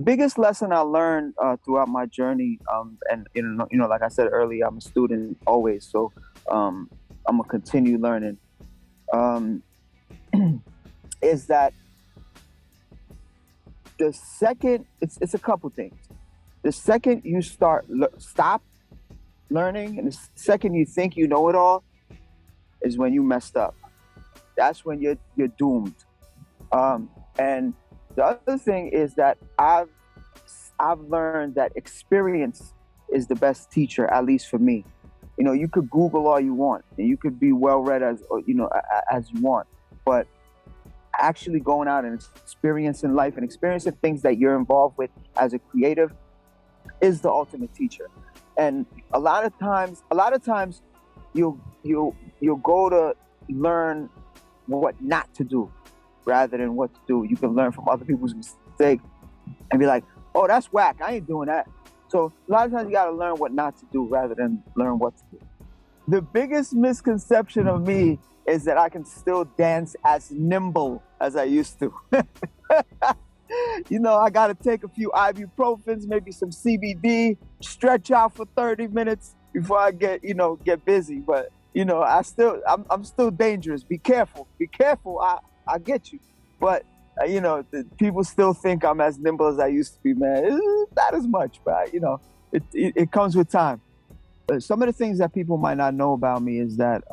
biggest lesson I learned throughout my journey, and like I said earlier, I'm a student always, so I'm gonna continue learning. Um, is that the second? It's a couple things. The second you stop learning, and the second you think you know it all, is when you messed up. That's when you're doomed. And the other thing is that I've learned that experience is the best teacher, at least for me. You could Google all you want, and you could be well read as you want, but actually going out and experiencing life and experiencing things that you're involved with as a creative is the ultimate teacher. And a lot of times you'll go to learn what not to do rather than what to do. You can learn from other people's mistakes and be like, oh, that's whack, I ain't doing that. So a lot of times you got to learn what not to do rather than learn what to do. The biggest misconception of me is that I can still dance as nimble as I used to. I got to take a few ibuprofens, maybe some CBD, stretch out for 30 minutes before I get busy. But, I'm still dangerous. Be careful. I get you. But, people still think I'm as nimble as I used to be, man. Not as much, but, it comes with time. Some of the things that people might not know about me is that,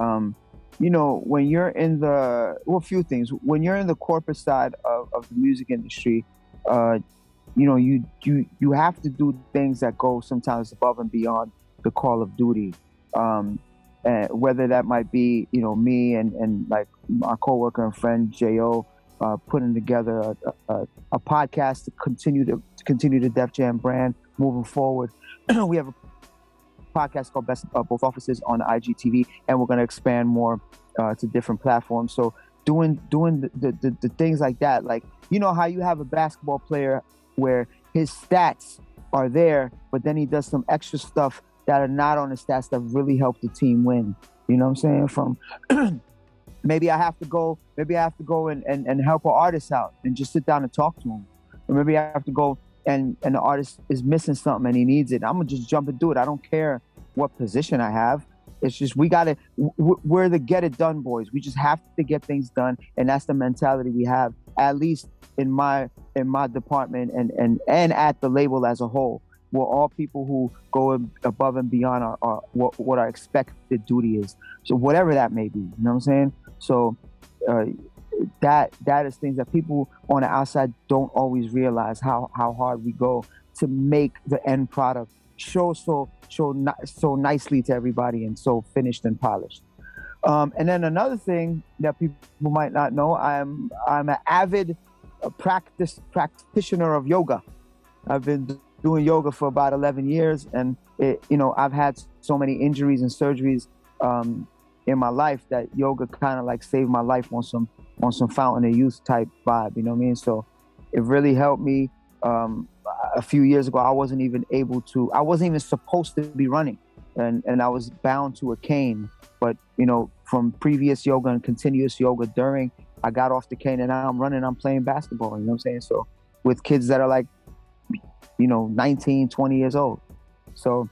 when you're in a few things. When you're in the corporate side of the music industry, you have to do things that go sometimes above and beyond the call of duty. Whether that might be, me and like my coworker and friend J.O. Putting together a podcast to continue the Def Jam brand moving forward. We have a podcast called Best of Both Offices on IGTV, and we're going to expand more to different platforms. So doing the things like that, like how you have a basketball player where his stats are there, but then he does some extra stuff that are not on the stats that really help the team win. You know what I'm saying? From maybe I have to go and help an artist out and just sit down and talk to him. Or maybe I have to go and the artist is missing something and he needs it. I'm gonna just jump and do it. I don't care what position I have. It's just we're the get it done boys. We just have to get things done, and that's the mentality we have, at least in my department and at the label as a whole. We're all people who go above and beyond what our expected duty is. So whatever that may be, you know what I'm saying? So that is things that people on the outside don't always realize how hard we go to make the end product show so nicely to everybody and so finished and polished. And then another thing that people might not know, I'm an avid practitioner of yoga. I've been doing yoga for about 11 years, and I've had so many injuries and surgeries in my life that yoga kind of like saved my life on some fountain of youth type vibe, you know what I mean? So it really helped me. A few years ago, I wasn't even supposed to be running, and I was bound to a cane. But from previous yoga and continuous yoga during, I got off the cane and now I'm running, I'm playing basketball, you know what I'm saying? So with kids that are like 19, 20 years old. So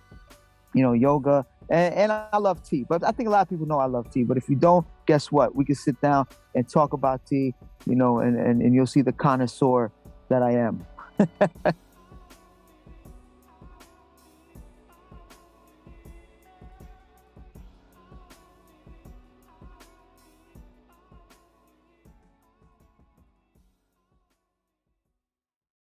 yoga, and I love tea, but I think a lot of people know I love tea. But if you don't, guess what? We can sit down and talk about tea, and you'll see the connoisseur that I am.